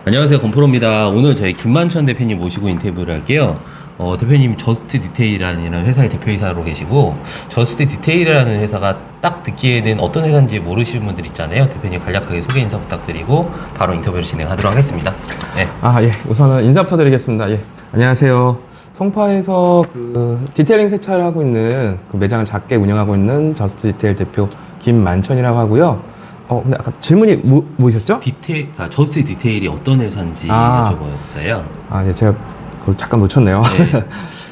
안녕하세요, 건프로입니다. 오늘 저희 김만천 대표님 모시고 인터뷰를 할게요. 대표님이 저스트 디테일이라는 회사의 대표이사로 계시고, 저스트 디테일이라는 회사가 딱 듣기에는 어떤 회사인지 모르시는 분들 있잖아요. 대표님 간략하게 소개 인사 부탁드리고 바로 인터뷰를 진행하도록 하겠습니다. 네. 예. 우선은 인사부터 드리겠습니다. 예. 안녕하세요. 송파에서 디테일링 세차를 하고 있는 매장을 작게 운영하고 있는 저스트 디테일 대표 김만천이라고 하고요. 근데 아까 질문이 뭐셨죠? 저스트 디테일이 어떤 회사인지 여쭤보였어요. 예. 제가 그걸 잠깐 놓쳤네요. 네.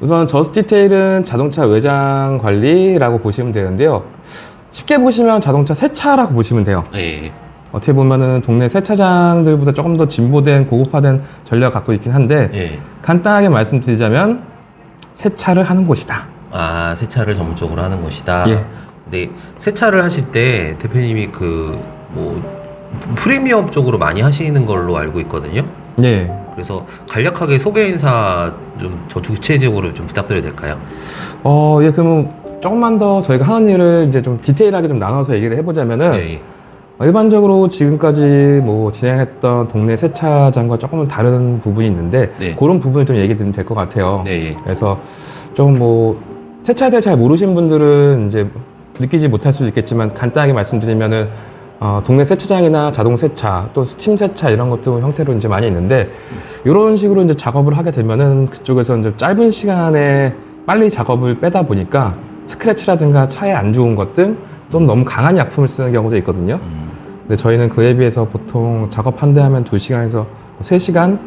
우선 저스트 디테일은 자동차 외장 관리라고 보시면 되는데요. 쉽게 보시면 자동차 세차라고 보시면 돼요. 네. 어떻게 보면은 동네 세차장들보다 조금 더 진보된 고급화된 전략을 갖고 있긴 한데 네. 간단하게 말씀드리자면 세차를 하는 곳이다. 세차를 전문적으로 하는 곳이다. 예. 근데 세차를 하실 때 대표님이 프리미엄 쪽으로 많이 하시는 걸로 알고 있거든요. 예. 그래서 간략하게 소개 인사 좀 더 구체적으로 좀 부탁드려도 될까요? 예, 그러면 조금만 더 저희가 하는 일을 이제 좀 디테일하게 좀 나눠서 얘기를 해보자면은 네. 일반적으로 지금까지 진행했던 동네 세차장과 조금은 다른 부분이 있는데 네. 그런 부분을 좀 얘기 드리면 될 것 같아요. 네. 그래서 좀 세차에 대해 잘 모르신 분들은 이제 느끼지 못할 수도 있겠지만 간단하게 말씀드리면은 동네 세차장이나 자동 세차 또 스팀 세차 이런 것들 형태로 이제 많이 있는데 이런 식으로 이제 작업을 하게 되면은 그쪽에서 이제 짧은 시간에 빨리 작업을 빼다 보니까 스크래치라든가 차에 안 좋은 것들 또는 너무 강한 약품을 쓰는 경우도 있거든요. 근데 저희는 그에 비해서 보통 작업 한 대 하면 2시간에서 3시간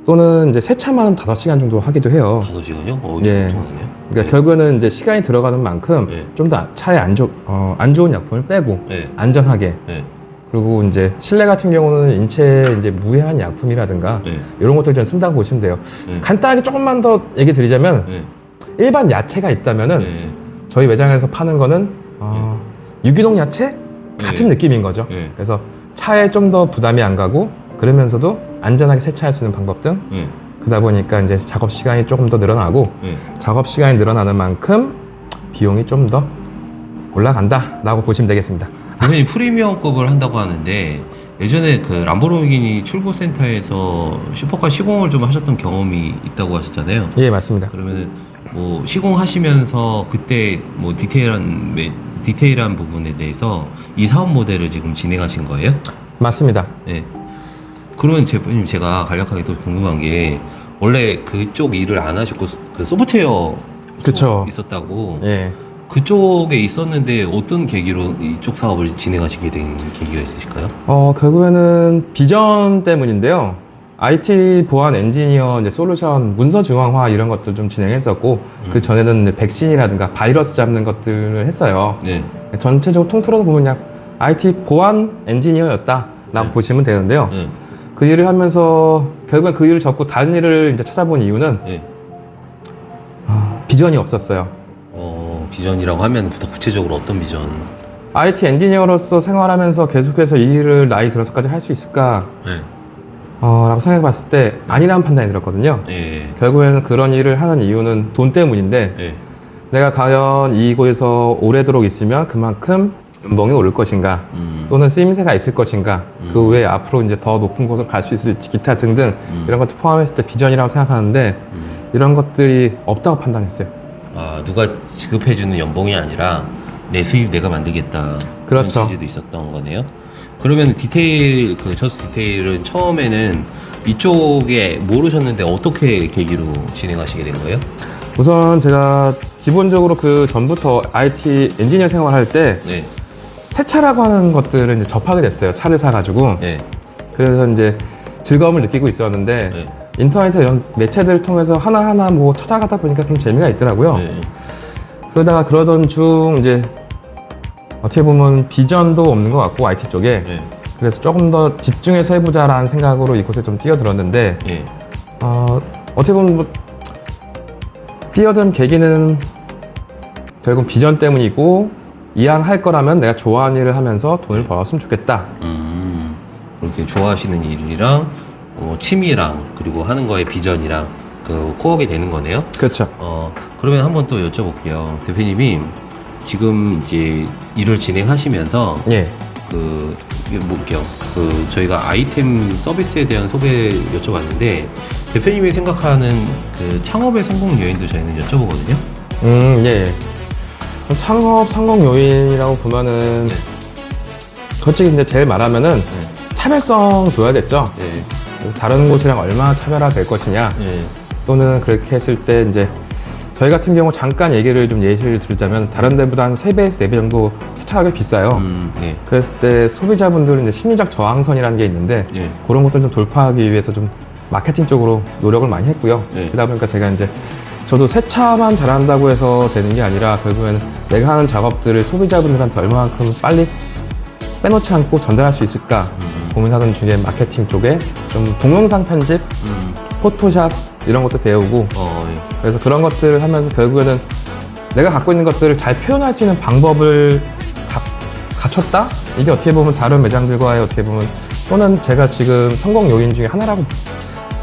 또는 이제 세차만 5시간 정도 하기도 해요. 5시간이요? 예. 엄청나네요. 그러니까 결국에는 이제 시간이 들어가는 만큼 네. 좀 더 차에 안 좋은 약품을 빼고 네. 안전하게 네. 그리고 이제 실내 같은 경우는 인체에 이제 무해한 약품이라든가 네. 이런 것들 좀 쓴다고 보시면 돼요. 네. 간단하게 조금만 더 얘기 드리자면 네. 일반 야채가 있다면은 네. 저희 매장에서 파는 거는 유기농 야채 같은 느낌인 거죠. 네. 그래서 차에 좀 더 부담이 안 가고 그러면서도 안전하게 세차할 수 있는 방법 등 네. 그러다 보니까 이제 작업 시간이 조금 더 늘어나고 네. 작업 시간이 늘어나는 만큼 비용이 좀 더 올라간다라고 보시면 되겠습니다. 대표님 프리미엄급을 한다고 하는데 예전에 람보르기니 출고센터에서 슈퍼카 시공을 좀 하셨던 경험이 있다고 하셨잖아요. 예, 맞습니다. 그러면 시공하시면서 그때 디테일한 부분에 대해서 이 사업 모델을 지금 진행하신 거예요? 맞습니다. 네. 그러면 대표님 제가 간략하게 또 궁금한 게 원래 그쪽 일을 안 하셨고 소프트웨어 그쵸. 있었다고 예. 그쪽에 있었는데 어떤 계기로 이쪽 사업을 진행하시게 된 계기가 있으실까요? 결국에는 비전 때문인데요. IT 보안 엔지니어 이제 솔루션 문서 중앙화 이런 것들 좀 진행했었고 그 전에는 이제 백신이라든가 바이러스 잡는 것들을 했어요. 네. 전체적으로 통틀어서 보면 그냥 IT 보안 엔지니어였다라고 네. 보시면 되는데요. 네. 그 일을 하면서 결국엔 그 일을 접고 다른 일을 이제 찾아본 이유는 네. 비전이 없었어요. 비전이라고 하면 더 구체적으로 어떤 비전? IT 엔지니어로서 생활하면서 계속해서 이 일을 나이 들어서까지 할 수 있을까? 네. 라고 생각해 봤을 때 아니라는 판단이 들었거든요. 네. 결국에는 그런 일을 하는 이유는 돈 때문인데 네. 내가 과연 이곳에서 오래도록 있으면 그만큼 연봉이 오를 것인가 또는 쓰임새가 있을 것인가 그 외에 앞으로 이제 더 높은 곳으로 갈 수 있을지 기타 등등 이런 것들 포함했을 때 비전이라고 생각하는데 이런 것들이 없다고 판단했어요. 누가 지급해주는 연봉이 아니라 내 수입 내가 만들겠다. 그렇죠. 그런 취지도 있었던 거네요. 그러면 저스트 디테일은 처음에는 이쪽에 모르셨는데 어떻게 계기로 진행하시게 된 거예요? 우선 제가 기본적으로 그 전부터 IT 엔지니어 생활할 때 네. 세차라고 하는 것들을 이제 접하게 됐어요. 차를 사가지고. 네. 그래서 이제 즐거움을 느끼고 있었는데 네. 인터넷에 이런 매체들을 통해서 하나하나 찾아가다 보니까 좀 재미가 있더라고요. 네. 그러다가 그러던 중 이제 어떻게 보면 비전도 없는 것 같고 IT 쪽에 네. 그래서 조금 더 집중해서 해보자라는 생각으로 이곳에 좀 뛰어들었는데 네. 어떻게 보면 뛰어든 계기는 결국 비전 때문이고 이왕 할 거라면 내가 좋아하는 일을 하면서 돈을 벌었으면 좋겠다. 그렇게 좋아하시는 일이랑 취미랑 그리고 하는 거에 비전이랑 코어가 되는 거네요. 그렇죠. 그러면 한번 또 여쭤볼게요. 대표님이 지금 이제 일을 진행하시면서 예. 이게 볼게요. 저희가 아이템 서비스에 대한 소개 여쭤봤는데, 대표님이 생각하는 그 창업의 성공 요인도 저희는 여쭤보거든요. 예. 창업 성공 요인이라고 보면은, 네. 솔직히 이제 제일 말하면은, 네. 차별성 둬야겠죠. 네. 그래서 다른 곳이랑 얼마나 차별화 될 것이냐, 네. 또는 그렇게 했을 때 이제, 저희 같은 경우 잠깐 얘기를 좀 예시를 들자면, 다른 데보다 한 3배에서 4배 정도 세차 가격이 비싸요. 네. 그랬을 때 소비자분들은 이제 심리적 저항선이라는 게 있는데, 네. 그런 것들 좀 돌파하기 위해서 좀 마케팅 쪽으로 노력을 많이 했고요. 네. 그러다 보니까 제가 이제 저도 세차만 잘한다고 해서 되는 게 아니라 결국에는 내가 하는 작업들을 소비자분들한테 얼마만큼 빨리 빼놓지 않고 전달할 수 있을까 고민하던 중에 마케팅 쪽에 좀 동영상 편집, 포토샵 이런 것도 배우고 예. 그래서 그런 것들을 하면서 결국에는 내가 갖고 있는 것들을 잘 표현할 수 있는 방법을 갖췄다? 이게 어떻게 보면 다른 매장들과의 어떻게 보면 또는 제가 지금 성공 요인 중에 하나라고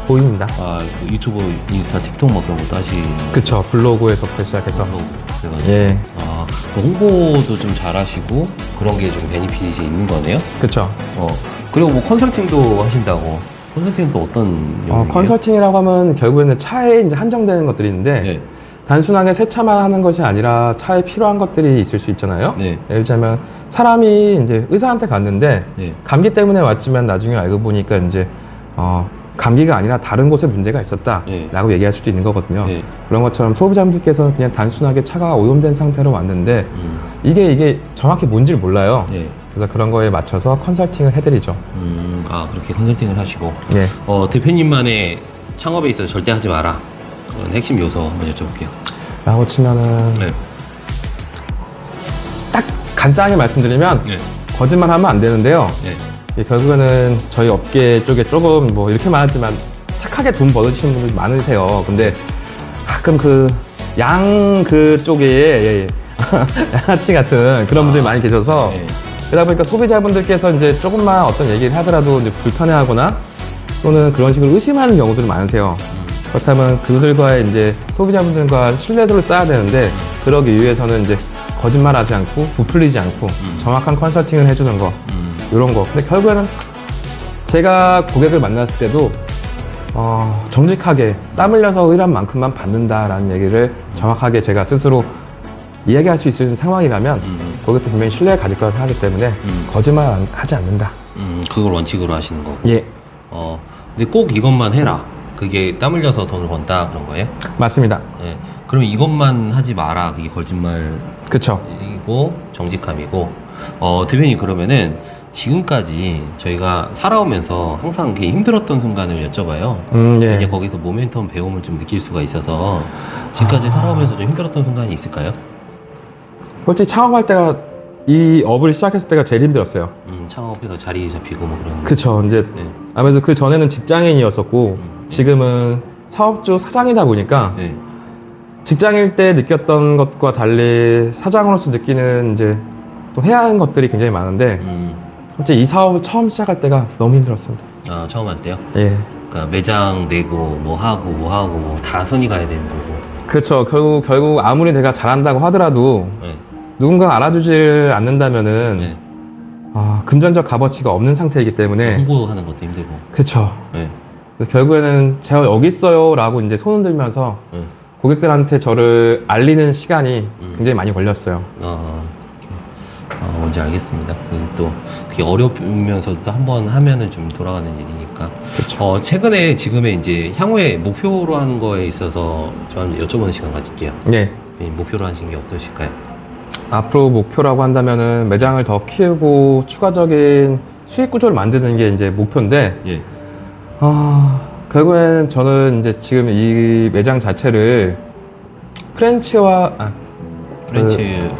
보입니다. 그 유튜브, 인스타, 틱톡 뭐 그런 것도 하시는 그쵸. 블로그에서부터 시작해서. 그래가지고. 예. 그 홍보도 좀 잘하시고 그런 게 좀 베니핏이 있는 거네요. 그쵸. 그리고 뭐 컨설팅도 하신다고. 컨설팅은 또 어떤 영역이에요? 컨설팅이라고 하면 결국에는 차에 이제 한정되는 것들이 있는데 네. 단순하게 세차만 하는 것이 아니라 차에 필요한 것들이 있을 수 있잖아요. 네. 예를 들자면 사람이 이제 의사한테 갔는데 네. 감기 때문에 왔지만 나중에 알고 보니까 이제 감기가 아니라 다른 곳에 문제가 있었다라고 네. 얘기할 수도 있는 거거든요. 네. 그런 것처럼 소비자분들께서는 그냥 단순하게 차가 오염된 상태로 왔는데 이게 정확히 뭔지를 몰라요. 네. 그래서 그런 거에 맞춰서 컨설팅을 해드리죠. 그렇게 컨설팅을 하시고. 예. 대표님만의 창업에 있어서 절대 하지 마라. 그런 핵심 요소 한번 여쭤볼게요. 라고 치면은 네. 딱 간단하게 말씀드리면 네. 거짓말 하면 안 되는데요. 네. 이게 결국에는 저희 업계 쪽에 조금 뭐 이렇게 말하지만 착하게 돈 벌으시는 분들 많으세요. 근데 가끔 그쪽에 양아치 같은 그런 분들이 많이 계셔서 네. 그러다 보니까 소비자분들께서 이제 조금만 어떤 얘기를 하더라도 이제 불편해하거나 또는 그런 식으로 의심하는 경우들이 많으세요. 그렇다면 그들과의 이제 소비자분들과 신뢰도를 쌓아야 되는데 그러기 위해서는 이제 거짓말하지 않고 부풀리지 않고 정확한 컨설팅을 해주는 거 이런 거. 근데 결국에는 제가 고객을 만났을 때도 정직하게 땀 흘려서 일한 만큼만 받는다라는 얘기를 정확하게 제가 스스로 이야기할 수 있는 상황이라면 고객도 분명히 신뢰를 가질 거라 생각하기 때문에 거짓말 하지 않는다. 그걸 원칙으로 하시는 거고. 예, 근데 꼭 이것만 해라. 그게 땀 흘려서 돈을 번다 그런 거예요? 맞습니다. 네. 그럼 이것만 하지 마라. 그게 거짓말이고 그쵸. 정직함이고. 대표님 그러면은 지금까지 저희가 살아오면서 항상 이렇게 힘들었던 순간을 여쭤봐요. 예. 이제 거기서 모멘텀 배움을 좀 느낄 수가 있어서 지금까지 살아오면서 좀 힘들었던 순간이 있을까요? 솔직히 창업할 때가 이 업을 시작했을 때가 제일 힘들었어요. 창업해서 자리 잡히고 뭐 그런. 그쵸. 이제 네. 아무래도 그 전에는 직장인이었었고 지금은 사업주 사장이다 보니까 네. 직장일 때 느꼈던 것과 달리 사장으로서 느끼는 이제 또 해야 하는 것들이 굉장히 많은데 솔직히 이 사업을 처음 시작할 때가 너무 힘들었습니다. 처음 할 때요? 예. 그러니까 매장 내고 뭐 하고 다 손이 가야 되는 거고. 그렇죠. 결국 아무리 내가 잘한다고 하더라도 네. 누군가 알아주질 않는다면은 네. 금전적 값어치가 없는 상태이기 때문에 홍보하는 것도 힘들고. 그렇죠. 네. 그래서 결국에는 제가 여기 있어요라고 이제 손 흔들면서 네. 고객들한테 저를 알리는 시간이 굉장히 많이 걸렸어요. 그렇게. 뭔지 알겠습니다. 그게 어려우면서도 한번 하면은 좀 돌아가는 일이니까. 그렇죠. 최근에 지금의 이제 향후에 목표로 하는 거에 있어서 좀 여쭤보는 시간 가질게요. 네. 목표로 하신 게 어떠실까요? 앞으로 목표라고 한다면은 매장을 더 키우고 추가적인 수익 구조를 만드는 게 이제 목표인데, 예. 결국엔 저는 이제 지금 이 매장 자체를 프랜치와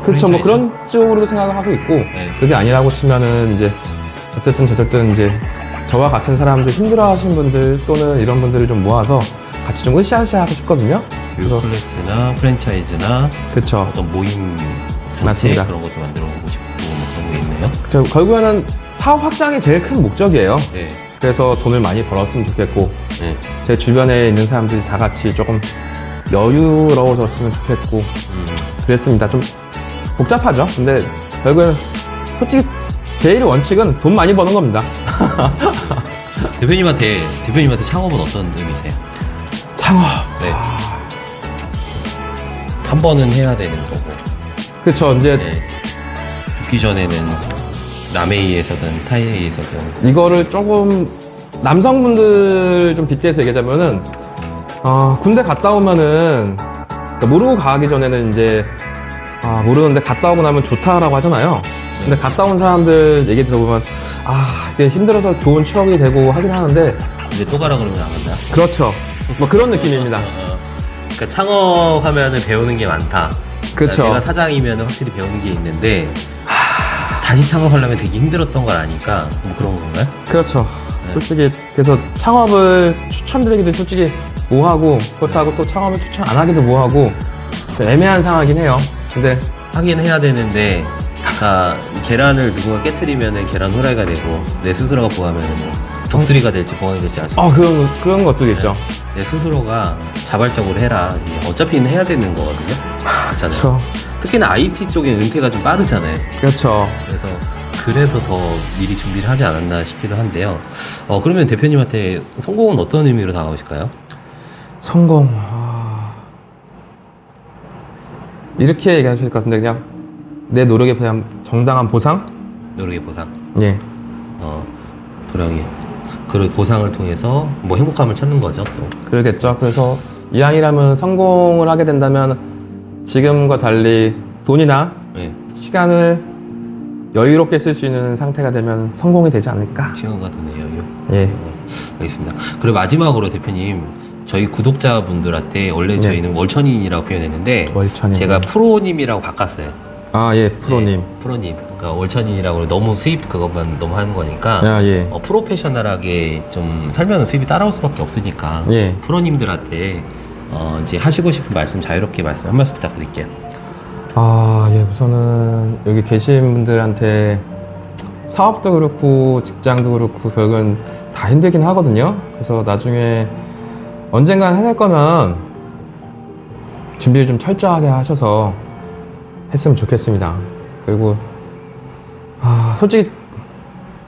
그렇죠. 뭐 그런 쪽으로도 생각을 하고 있고, 네. 그게 아니라고 치면은 이제 어쨌든 이제 저와 같은 사람들 힘들어하시는 분들 또는 이런 분들을 좀 모아서 같이 좀 으쌰으쌰 하고 싶거든요. 그래서 클래스나 프랜차이즈나 그렇죠. 어떤 모임 단체 맞습니다. 그런 것도 만들어 보고 싶고 뭐 그런 게 있네요. 그쵸. 결국에는 사업 확장이 제일 큰 목적이에요. 네. 그래서 돈을 많이 벌었으면 좋겠고 네. 제 주변에 있는 사람들이 다 같이 조금 여유로워졌으면 좋겠고 그랬습니다. 좀 복잡하죠. 근데 결국엔 솔직히 제일 원칙은 돈 많이 버는 겁니다. 대표님한테 창업은 어떤 의미세요? 창업. 네. 한 번은 해야 되는 거고. 그렇죠. 이제 네. 죽기 전에는 남해이에서든 타이에이에서든. 이거를 조금 남성분들 좀 빗대서 얘기하자면은 군대 갔다 오면은 그러니까 모르고 가기 전에는 이제 모르는데 갔다 오고 나면 좋다라고 하잖아요. 근데 갔다 온 사람들 얘기 들어보면 이게 힘들어서 좋은 추억이 되고 하긴 하는데 이제 또 가라 그러면 안 간다. 그렇죠. 뭐 그런 느낌입니다. 그러니까 창업하면은 배우는 게 많다. 그렇죠. 내가 사장이면 확실히 배우는 게 있는데 다시 창업하려면 되게 힘들었던 걸 아니까 뭐 그런 건가요? 그렇죠. 네. 솔직히 그래서 창업을 추천드리기도 솔직히 뭐하고 그렇다고 또 창업을 추천 안 하기도 뭐하고 애매한 상황이긴 해요. 근데 하긴 해야 되는데 계란을 누군가 깨트리면은 계란 후라이가 되고 내 스스로가 부하면은 뭐 독수리가 될지 봉황이 될지 알 수 없어요. 그런 것도 있죠. 내 스스로가 자발적으로 해라. 어차피는 해야 되는 거거든요. 그렇죠. 특히나 IT 쪽에 은퇴가 좀 빠르잖아요. 그렇죠. 그래서 더 미리 준비를 하지 않았나 싶기도 한데요. 그러면 대표님한테 성공은 어떤 의미로 다가오실까요? 성공. 이렇게 얘기하실 것 같은데 그냥 내 노력에 대한 정당한 보상? 노력의 보상. 예. 도령이. 그 보상을 통해서 뭐 행복감을 찾는 거죠. 또. 그러겠죠. 그래서 이왕이라면 성공을 하게 된다면 지금과 달리 돈이나 네. 시간을 여유롭게 쓸 수 있는 상태가 되면 성공이 되지 않을까? 시간과 돈의 여유. 예. 알겠습니다. 그리고 마지막으로 대표님, 저희 구독자분들한테 원래 네. 저희는 월천인이라고 표현했는데 월천인. 제가 프로님이라고 바꿨어요. 예, 프로님. 네, 프로님. 그러니까 월천인이라고 너무 수입 그것만 너무 하는 거니까 예. 프로페셔널하게 좀 살면 수입이 따라올 수밖에 없으니까 예. 프로님들한테 이제 하시고 싶은 말씀 자유롭게 말씀 한 말씀 부탁드릴게요. 예, 우선은 여기 계신 분들한테 사업도 그렇고 직장도 그렇고 결국은 다 힘들긴 하거든요. 그래서 나중에 언젠간 해낼 거면 준비를 좀 철저하게 하셔서 했으면 좋겠습니다. 그리고 솔직히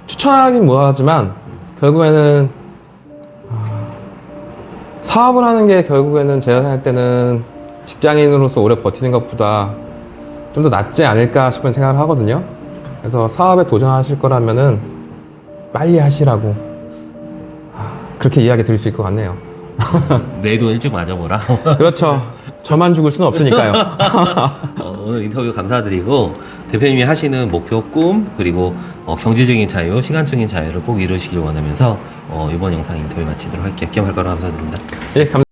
추천하긴 뭐하지만 결국에는 사업을 하는 게 결국에는 제가 생각할 때는 직장인으로서 오래 버티는 것보다 좀 더 낫지 않을까 싶은 생각을 하거든요. 그래서 사업에 도전하실 거라면은 빨리 하시라고 그렇게 이야기 드릴 수 있을 것 같네요. 내 돈 일찍 맞아보라. 그렇죠. 저만 죽을 수는 없으니까요. 오늘 인터뷰 감사드리고 대표님이 하시는 목표, 꿈, 그리고 경제적인 자유, 시간적인 자유를 꼭 이루시길 원하면서 이번 영상 인터뷰 마치도록 할게요. 기억할 거라 감사드립니다. 예, 감사합니다.